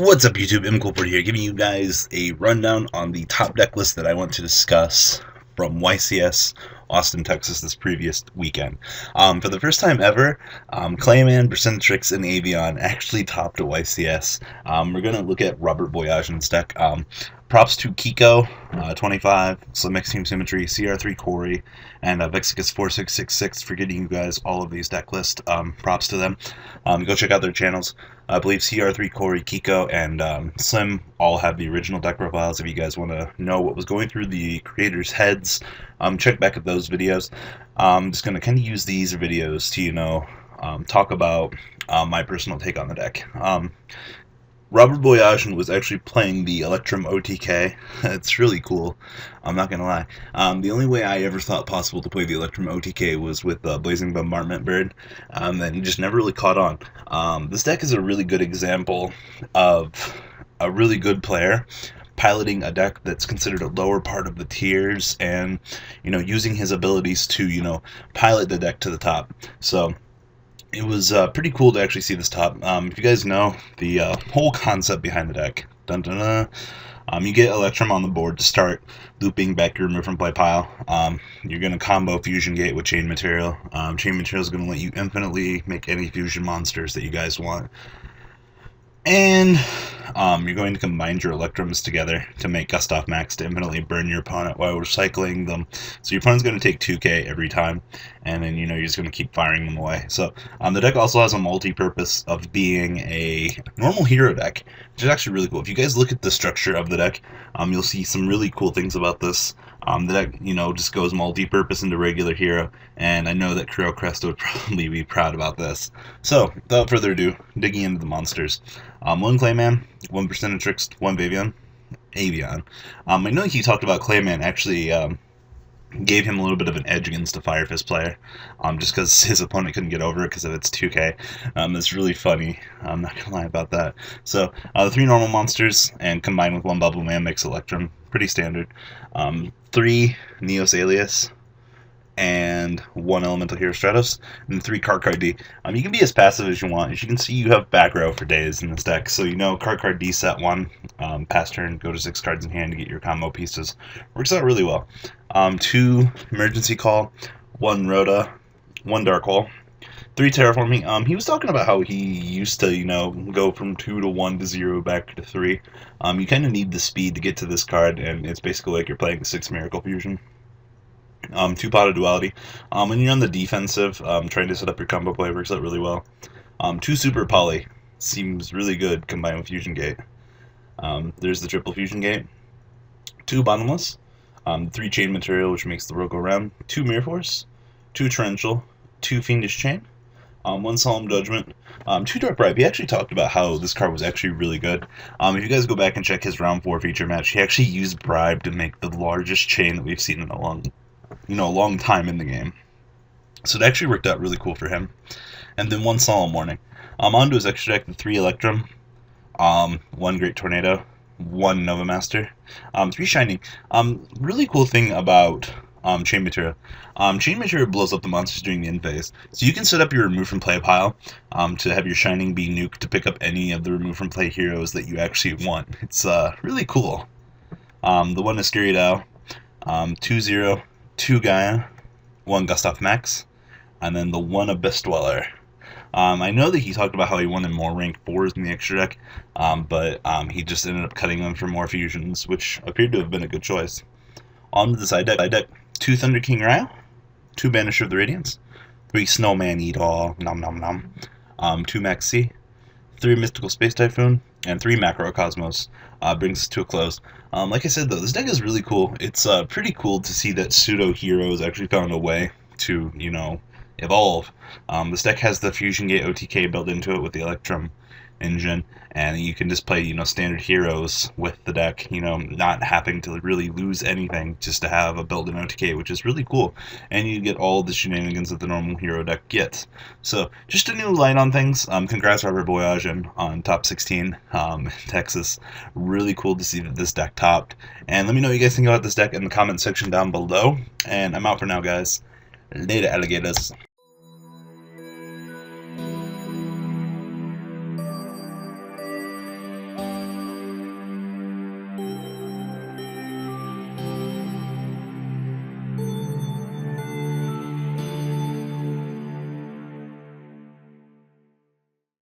What's up, YouTube? MCoolPort here, giving you guys a rundown on the top deck list that I want to discuss from YCS, Austin, Texas, this previous weekend. For the first time ever, Clayman, Percentrix, and Avion actually topped a YCS. We're going to look at Robert Boyajin's deck. Props to Kiko, 25, Slim Extreme Symmetry, CR3 Corey, and Vexicus4666 for getting you guys all of these deck lists. Props to them. Go check out their channels. I believe CR3 Corey, Kiko, and Slim all have the original deck profiles. If you guys want to know what was going through the creators' heads, check back at those videos. I'm just going to kind of use these videos to, talk about my personal take on the deck. Robert Boyajin was actually playing the Electrum OTK. It's really cool, I'm not gonna lie. The only way I ever thought possible to play the Electrum OTK was with Blazing Bombardment Bird, and it just never really caught on. This deck is a really good example of a really good player piloting a deck that's considered a lower part of the tiers and, using his abilities to, pilot the deck to the top. So it was pretty cool to actually see this top. If you guys know the whole concept behind the deck, you get Electrum on the board to start looping back your remove from play pile. You're going to combo Fusion Gate with Chain Material. Chain Material is going to let you infinitely make any fusion monsters that you guys want. And you're going to combine your Electrums together to make Gust-Off Max to infinitely burn your opponent while recycling them. So your opponent's going to take 2k every time, and then you're just going to keep firing them away. So the deck also has a multi-purpose of being a normal hero deck, which is actually really cool. If you guys look at the structure of the deck, you'll see some really cool things about this. The deck, just goes multi-purpose into regular hero, and I know that Kuro Cresta would probably be proud about this. So, without further ado, digging into the monsters. One Clayman, 1 Percentrix, 1 Avion. I know he talked about Clayman actually gave him a little bit of an edge against a Fire Fist player, just because his opponent couldn't get over it because of its 2k. It's really funny. I'm not gonna lie about that. So the 3 normal monsters and combined with 1 Bubble Man makes Electrum. Pretty standard. 3 Neos Alias and 1 Elemental Hero Stratos, and 3 Card D. You can be as passive as you want. As you can see, you have back row for days in this deck, so Card D set 1, pass turn, go to 6 cards in hand to get your combo pieces. Works out really well. 2 Emergency Call, 1 Rhoda, 1 Dark Hole, 3 Terraforming. He was talking about how he used to, go from 2 to 1 to 0 back to 3. You kind of need the speed to get to this card, and it's basically like you're playing 6 Miracle Fusion. 2 Pot of Duality. When you're on the defensive, trying to set up your combo play works out really well. 2 Super Poly. Seems really good combined with Fusion Gate. There's the triple Fusion Gate. 2 Bottomless. 3 Chain Material, which makes the world go round. 2 Mirror Force. 2 Torrential. 2 Fiendish Chain. 1 Solemn Judgment. 2 Dark Bribe. He actually talked about how this card was actually really good. If you guys go back and check his round 4 feature match, he actually used Bribe to make the largest chain that we've seen in a long time in the game. So it actually worked out really cool for him. And then 1 Solemn Warning. Onto his extra deck, the 3 Electrum, 1 Great Tornado, 1 Nova Master, 3 Shining. Really cool thing about Chain Material. Chain Material blows up the monsters during the end phase. So you can set up your remove from play pile to have your Shining be nuked to pick up any of the remove from play heroes that you actually want. It's really cool. The 1 Ascariadao, 2-0, 2 Gaia, 1 Gust-Off Max, and then the 1 Abyss Dweller. I know that he talked about how he wanted more rank 4s in the extra deck, but he just ended up cutting them for more fusions, which appeared to have been a good choice. On to the side deck, 2 Thunder King Raya, 2 Banisher of the Radiance, 3 Snowman Eat All, nom nom nom, 2 Max C, 3 Mystical Space Typhoon, and 3 Macrocosmos. Brings us to a close. Like I said, though, this deck is really cool. It's pretty cool to see that pseudo heroes actually found a way to, evolve. This deck has the Fusion Gate OTK built into it with the Electrum engine, and you can just play, standard heroes with the deck, not having to really lose anything just to have a built-in OTK, which is really cool. And you get all the shenanigans that the normal hero deck gets. So, just a new light on things. Congrats, Robert Boyajin, on top 16 in Texas. Really cool to see that this deck topped. And let me know what you guys think about this deck in the comment section down below. And I'm out for now, guys. Later, alligators.